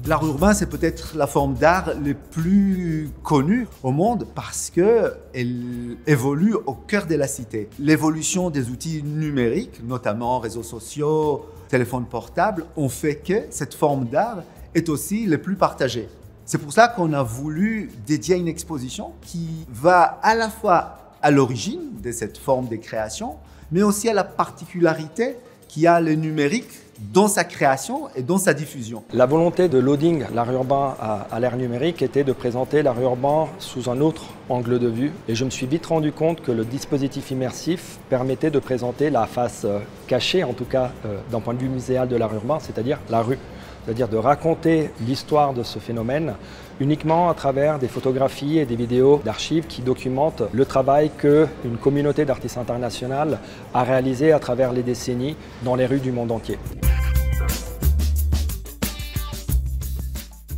L'art urbain, c'est peut-être la forme d'art la plus connue au monde parce qu'elle évolue au cœur de la cité. L'évolution des outils numériques, notamment réseaux sociaux, téléphones portables, ont fait que cette forme d'art est aussi la plus partagée. C'est pour ça qu'on a voulu dédier une exposition qui va à la fois à l'origine de cette forme de création, mais aussi à la particularité qu'il y a le numérique dans sa création et dans sa diffusion. La volonté de Loading, l'art urbain à l'ère numérique, était de présenter l'art urbain sous un autre angle de vue. Et je me suis vite rendu compte que le dispositif immersif permettait de présenter la face cachée, en tout cas d'un point de vue muséal de l'art urbain, c'est-à-dire la rue. C'est-à-dire de raconter l'histoire de ce phénomène uniquement à travers des photographies et des vidéos d'archives qui documentent le travail qu'une communauté d'artistes internationales a réalisé à travers les décennies dans les rues du monde entier.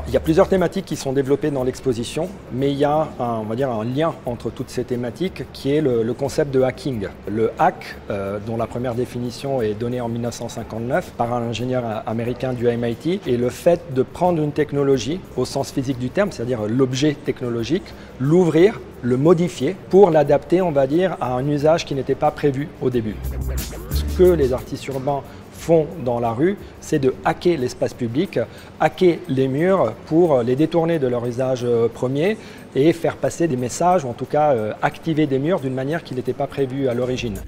Il y a plusieurs thématiques qui sont développées dans l'exposition, mais il y a on va dire un lien entre toutes ces thématiques qui est le concept de hacking. Le hack, dont la première définition est donnée en 1959 par un ingénieur américain du MIT, est le fait de prendre une technologie au sens physique du terme, c'est-à-dire l'objet technologique, l'ouvrir, le modifier pour l'adapter, on va dire, à un usage qui n'était pas prévu au début. Ce que les artistes urbains font dans la rue, c'est de hacker l'espace public, hacker les murs pour les détourner de leur usage premier et faire passer des messages, ou en tout cas activer des murs d'une manière qui n'était pas prévue à l'origine.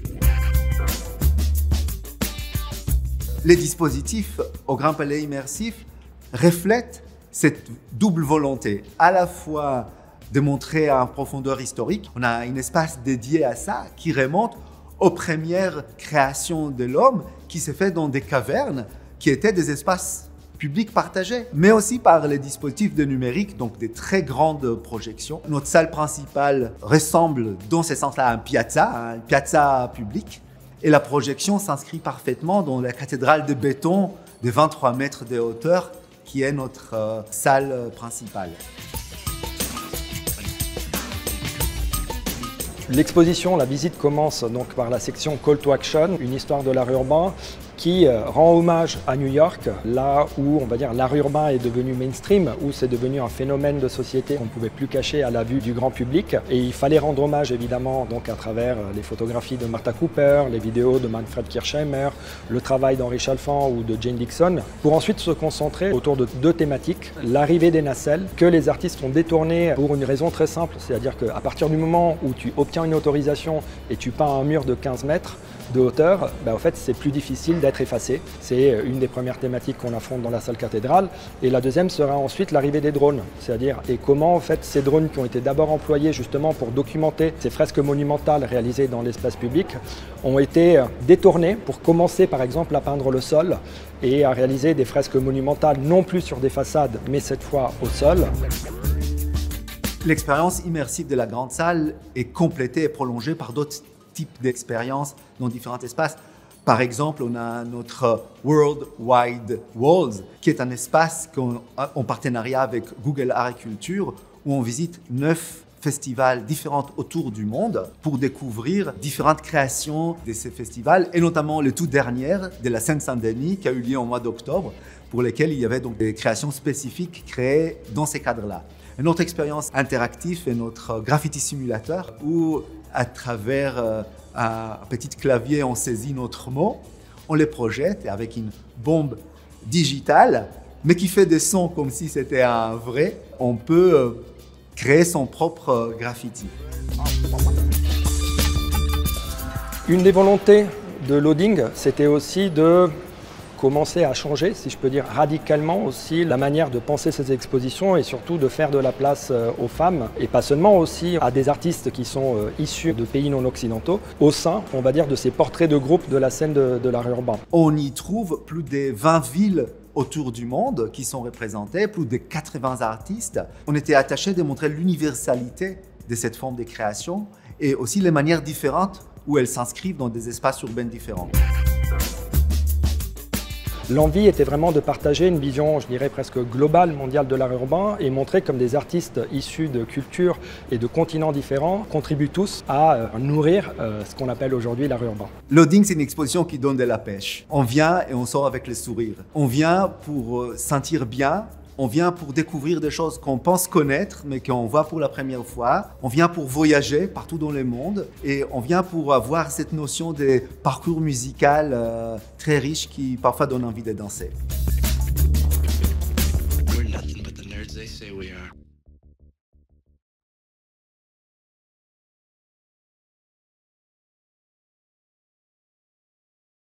Les dispositifs au Grand Palais Immersif reflètent cette double volonté, à la fois de montrer en profondeur historique. On a un espace dédié à ça qui remonte aux premières créations de l'homme qui s'est fait dans des cavernes qui étaient des espaces publics partagés, mais aussi par les dispositifs de numérique, donc des très grandes projections. Notre salle principale ressemble dans ce sens-là à un piazza public, et la projection s'inscrit parfaitement dans la cathédrale de béton de 23 mètres de hauteur qui est notre salle principale. L'exposition, la visite commence donc par la section Call to Action, une histoire de l'art urbain qui rend hommage à New York, là où on va dire l'art urbain est devenu mainstream, où c'est devenu un phénomène de société qu'on ne pouvait plus cacher à la vue du grand public. Et il fallait rendre hommage évidemment donc à travers les photographies de Martha Cooper, les vidéos de Manfred Kirchheimer, le travail d'Henri Chalfant ou de Jane Dixon, pour ensuite se concentrer autour de deux thématiques. L'arrivée des nacelles, que les artistes ont détourné pour une raison très simple, c'est-à-dire qu'à partir du moment où tu obtiens une autorisation et tu peins un mur de 15 mètres, de hauteur, en fait c'est plus difficile d'être effacé. C'est une des premières thématiques qu'on affronte dans la salle cathédrale. Et la deuxième sera ensuite l'arrivée des drones, c'est-à-dire et comment en fait ces drones qui ont été d'abord employés justement pour documenter ces fresques monumentales réalisées dans l'espace public ont été détournés pour commencer par exemple à peindre le sol et à réaliser des fresques monumentales non plus sur des façades mais cette fois au sol. L'expérience immersive de la grande salle est complétée et prolongée par d'autres types d'expériences dans différents espaces. Par exemple, on a notre World Wide Walls, qui est un espace en partenariat avec Google Art et Culture, où on visite 9 festivals différents autour du monde pour découvrir différentes créations de ces festivals, et notamment le tout dernier de la Seine-Saint-Denis qui a eu lieu au mois d'octobre, pour lesquels il y avait donc des créations spécifiques créées dans ces cadres-là. Une autre expérience interactive est notre Graffiti Simulator, où à travers un petit clavier, on saisit notre mot, on les projette avec une bombe digitale, mais qui fait des sons comme si c'était un vrai. On peut créer son propre graffiti. Une des volontés de Loading, c'était aussi de commencer à changer, si je peux dire radicalement aussi, la manière de penser ces expositions et surtout de faire de la place aux femmes et pas seulement aussi à des artistes qui sont issus de pays non occidentaux au sein, on va dire, de ces portraits de groupe de la scène de l'art urbain. On y trouve plus de 20 villes autour du monde qui sont représentées, plus de 80 artistes. On était attaché de montrer l'universalité de cette forme de création et aussi les manières différentes où elles s'inscrivent dans des espaces urbains différents. L'envie était vraiment de partager une vision, je dirais presque globale, mondiale de l'art urbain et montrer comme des artistes issus de cultures et de continents différents contribuent tous à nourrir ce qu'on appelle aujourd'hui l'art urbain. Loading, c'est une exposition qui donne de la pêche. On vient et on sort avec le sourire. On vient pour sentir bien On vient pour découvrir des choses qu'on pense connaître, mais qu'on voit pour la première fois. On vient pour voyager partout dans le monde. Et on vient pour avoir cette notion de parcours musical très riche qui parfois donne envie de danser. We're nothing but the nerds they say we are.